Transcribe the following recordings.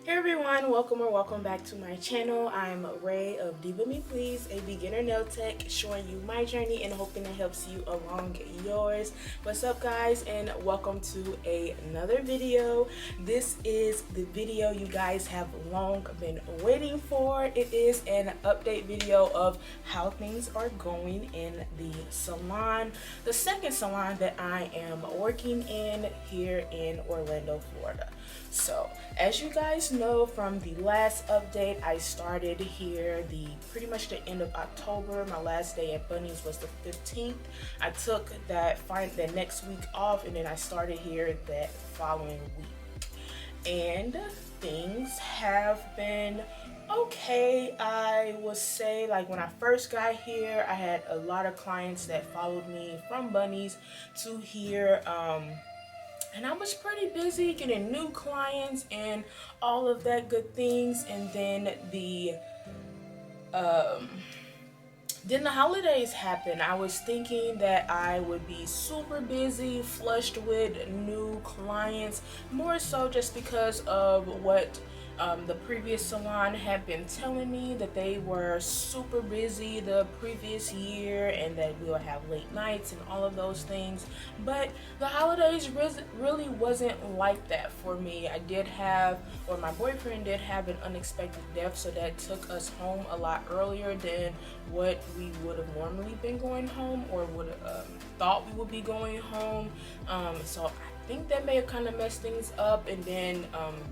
Hey everyone, welcome or welcome back to my channel. I'm Rae of DivaMePlz, a beginner nail tech, showing you my journey and hoping it helps you along yours. What's up guys, and welcome to another video. This is the video you guys have long been waiting for. It is an update video of how things are going in the salon, the second salon that I am working in here in Orlando, Florida. So as you guys know from the last update, I started here pretty much the end of October. My last day at Bunny's was the 15th. I took that next week off, and then I started here that following week. And things have been okay. I would say, like, when I first got here, I had a lot of clients that followed me from Bunny's to here. And I was pretty busy getting new clients and all of that good things. And then the holidays happened. I was thinking that I would be super busy, flushed with new clients, more so just because of what the previous salon had been telling me, that they were super busy the previous year and that we'll have late nights and all of those things. But the holidays really wasn't like that for me. My boyfriend did have an unexpected death, so that took us home a lot earlier than what we would have normally been going home, or would have thought we would be going home. So I think that may have kind of messed things up. And then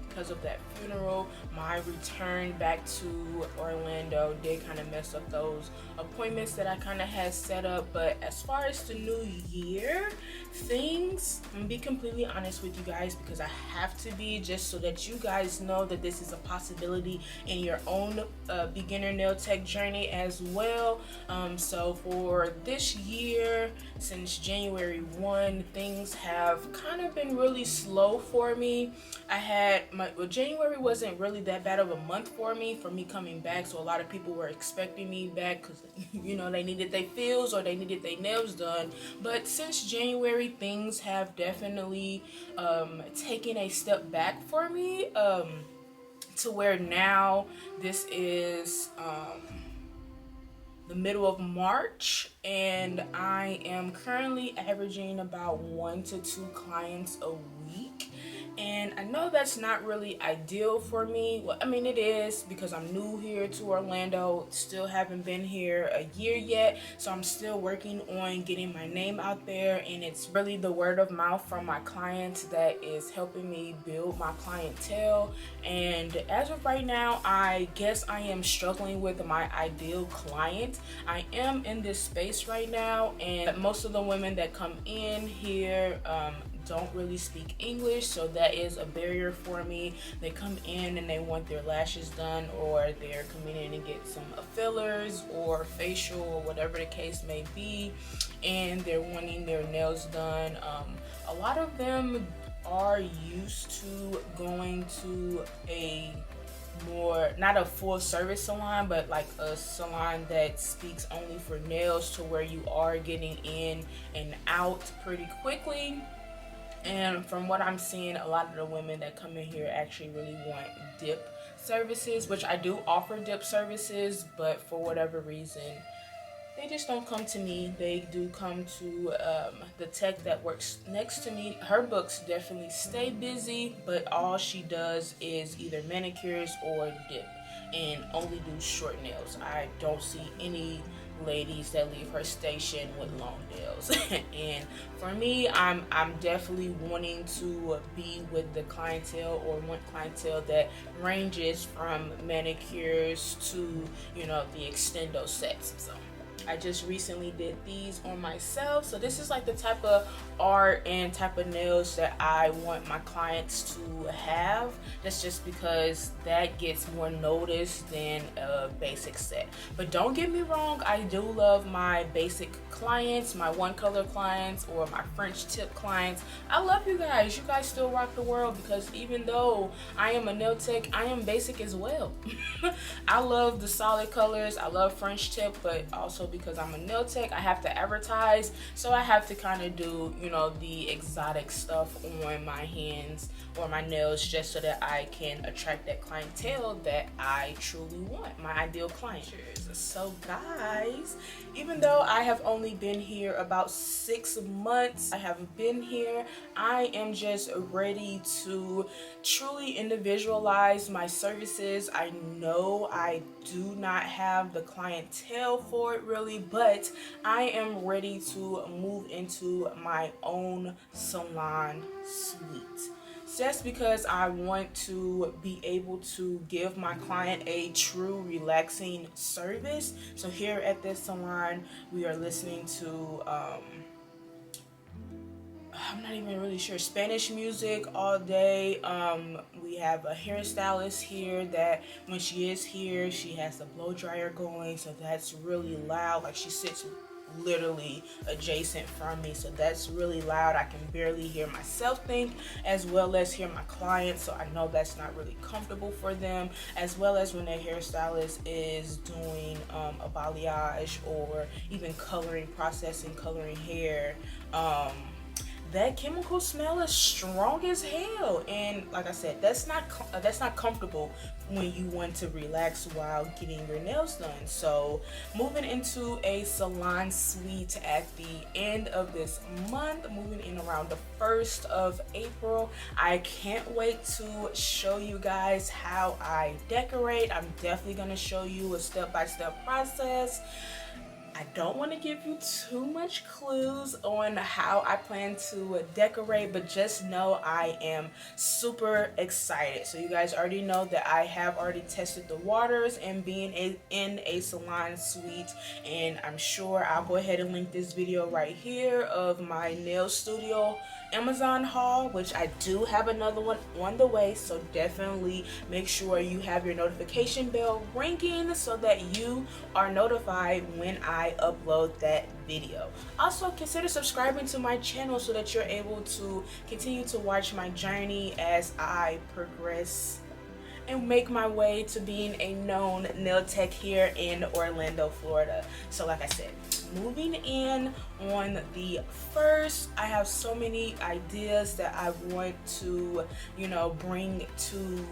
because of that funeral, my return back to Orlando did kind of mess up those appointments that I kind of had set up. But as far as the new year things, I'm gonna be completely honest with you guys, because I have to be, just so that you guys know that this is a possibility in your own beginner nail tech journey as well. So for this year, since January 1, things have kind of been really slow for me. January wasn't really that bad of a month for me coming back, so a lot of people were expecting me back because you know, they needed their fills or they needed their nails done. But since January, things have definitely taken a step back for me, to where now this is the middle of March, and I am currently averaging about 1 to 2 clients a week. And I know that's not really ideal for me. Well, I mean, it is, because I'm new here to Orlando, still haven't been here a year yet, so I'm still working on getting my name out there. And it's really the word of mouth from my clients that is helping me build my clientele. And as of right now, I guess I am struggling with my ideal client. I am in this space right now, and most of the women that come in here don't really speak English, so that is a barrier for me. They come in and they want their lashes done, or they're coming in and get some fillers or facial or whatever the case may be, and they're wanting their nails done. A lot of them are used to going to a not a full service salon, but like a salon that speaks only for nails, to where you are getting in and out pretty quickly. And from what I'm seeing, a lot of the women that come in here actually really want dip services, which I do offer dip services, but for whatever reason, they just don't come to me. They do come to the tech that works next to me. Her books definitely stay busy, but all she does is either manicures or dip, and only do short nails. I don't see any ladies that leave her station with long nails. And for me, I'm definitely wanting to be with the clientele, or want clientele that ranges from manicures to, you know, the extendo sets. So I just recently did these on myself, so this is like the type of art and type of nails that I want my clients to have. That's just because that gets more notice than a basic set. But don't get me wrong, I do love my basic clients, my one color clients, or my French tip clients. I love you guys. You guys still rock the world, because even though I am a nail tech, I am basic as well. I love the solid colors, I love French tip, but also also because I'm a nail tech, I have to advertise, so I have to kind of do, you know, the exotic stuff on my hands or my nails, just so that I can attract that clientele that I truly want, my ideal client. So guys, even though I have only been here about 6 months, I have been here, I am just ready to truly individualize my services. I know I do not have the clientele for it really, but I am ready to move into my own salon suite, just because I want to be able to give my client a true relaxing service. So here at this salon, we are listening to I'm not even really sure, Spanish music all day. We have a hairstylist here that when she is here, she has the blow dryer going, so that's really loud. Like, she sits literally adjacent from me, so that's really loud. I can barely hear myself think, as well as hear my clients, so I know that's not really comfortable for them. As well as when their hairstylist is doing a balayage or even coloring, coloring hair, that chemical smell is strong as hell, and like I said, that's not comfortable when you want to relax while getting your nails done. So moving into a salon suite at the end of this month, moving in around the 1st of April. I can't wait to show you guys how I decorate. I'm definitely going to show you a step-by-step process. I don't want to give you too much clues on how I plan to decorate, but just know I am super excited. So you guys already know that I have already tested the waters and being in a salon suite, and I'm sure I'll go ahead and link this video right here of my nail studio Amazon haul, which I do have another one on the way, so definitely make sure you have your notification bell ringing so that you are notified when I upload that video. Also, consider subscribing to my channel so that you're able to continue to watch my journey as I progress and make my way to being a known nail tech here in Orlando, Florida. So like I said, moving in on the 1st, I have so many ideas that I want to, you know, bring to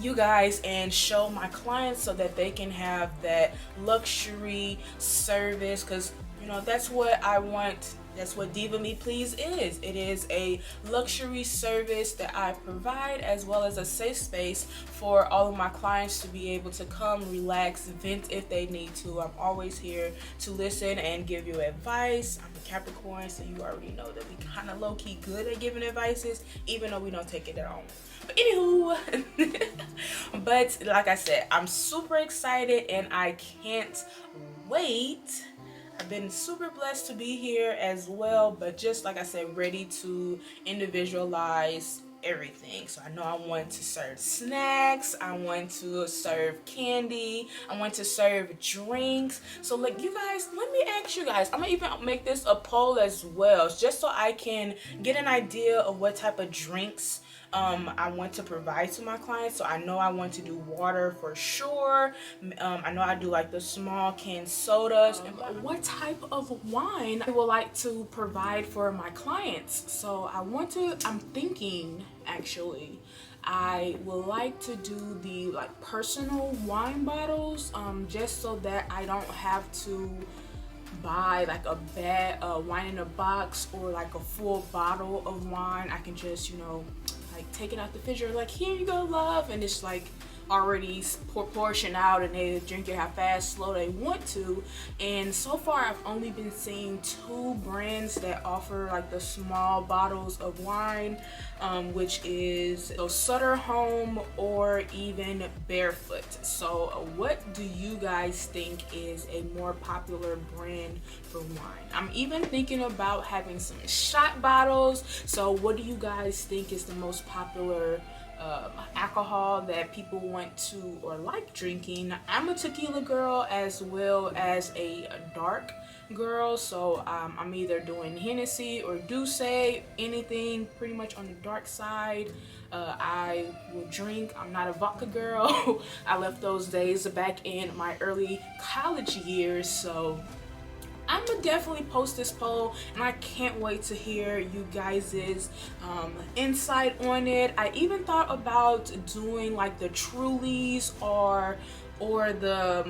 you guys and show my clients so that they can have that luxury service, because you know that's what I want. That's what DivaMePlz is. It is a luxury service that I provide, as well as a safe space for all of my clients to be able to come, relax, vent if they need to. I'm always here to listen and give you advice. I'm a Capricorn, so you already know that we kind of low-key good at giving advices, even though we don't take it at all. But anywho, but like I said, I'm super excited and I can't wait. I've been super blessed to be here as well, but just like I said, ready to individualize everything. So I know I want to serve snacks, I want to serve candy, I want to serve drinks. So like, you guys, let me ask you guys, I'm gonna even make this a poll as well, just so I can get an idea of what type of drinks I want to provide to my clients. So I know I want to do water for sure. I know I do like the small canned sodas. What type of wine I would like to provide for my clients? So I'm thinking actually, I would like to do the like personal wine bottles, just so that I don't have to buy like a bag wine in a box or like a full bottle of wine. I can just, you know, like take it out the refrigerator, like, here you go, love, and it's like already portioned out, and they drink it how fast, slow they want to. And so far I've only been seeing 2 brands that offer like the small bottles of wine, which is Sutter Home or even Barefoot. So what do you guys think is a more popular brand for wine? I'm even thinking about having some shot bottles. So what do you guys think is the most popular alcohol that people want to or like drinking. I'm a tequila girl as well as a dark girl, so I'm either doing Hennessy or Douce, anything pretty much on the dark side. I will drink. I'm not a vodka girl. I left those days back in my early college years, so I'm gonna definitely post this poll, and I can't wait to hear you guys' insight on it. I even thought about doing like the Trulies or the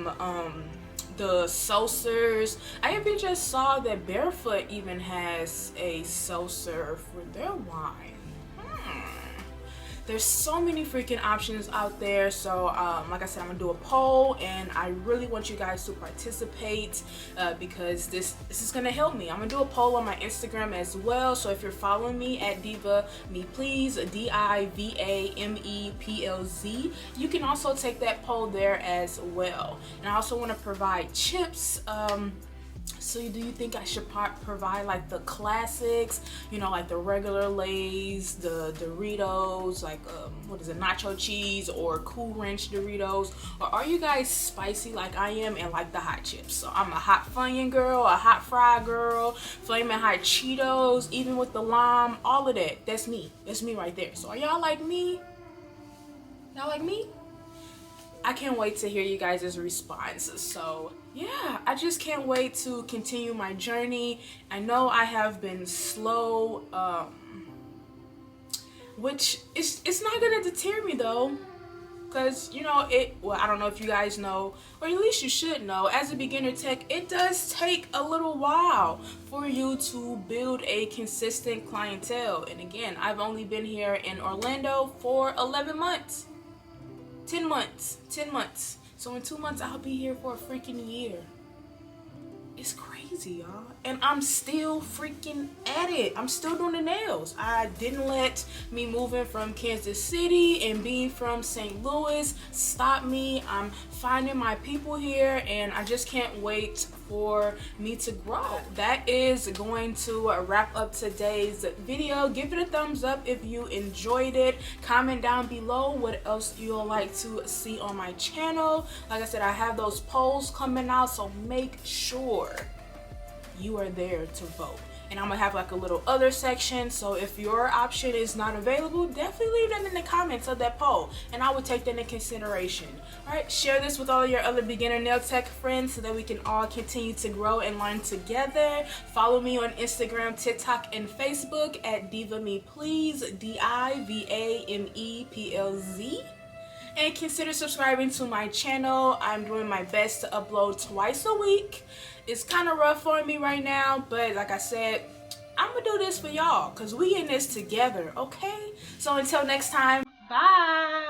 seltzers. I even just saw that Barefoot even has a seltzer for their wine. There's so many freaking options out there, so like I said, I'm gonna do a poll, and I really want you guys to participate because this is gonna help me. I'm gonna do a poll on my Instagram as well, so if you're following me at DivaMePlz, DivaMePlz, you can also take that poll there as well. And I also want to provide chips. So do you think I should provide like the classics, you know, like the regular Lay's, the Doritos, like what is it, nacho cheese or Cool Ranch Doritos? Or are you guys spicy like I am and like the hot chips? So I'm a hot Funyun girl, a hot fry girl, flaming hot Cheetos, even with the lime, all of that. That's me. That's me right there. So are y'all like me? Y'all like me? I can't wait to hear you guys' responses. So yeah, I just can't wait to continue my journey. I know I have been slow, which it's not gonna deter me though, because you know well, I don't know if you guys know, or at least you should know, as a beginner tech, it does take a little while for you to build a consistent clientele. And again, I've only been here in Orlando for 11 months. 10 months. So in 2 months, I'll be here for a freaking year. It's crazy, y'all. And I'm still freaking at it. I'm still doing the nails. I didn't let me moving from Kansas City and being from St. Louis stop me. I'm finding my people here, and I just can't wait for me to grow. That is going to wrap up today's video. Give it a thumbs up if you enjoyed it. Comment down below what else you'll like to see on my channel. Like I said, I have those polls coming out, so make sure you are there to vote. And I'm gonna have like a little other section, so if your option is not available, definitely leave that in the comments of that poll, and I will take that into consideration. All right, share this with all your other beginner nail tech friends so that we can all continue to grow and learn together. Follow me on Instagram, TikTok, and Facebook at DivaMePlz, DivaMePlz. And consider subscribing to my channel. I'm doing my best to upload twice a week. It's kind of rough for me right now, but like I said, I'm gonna do this for y'all because we in this together, okay? So until next time, bye.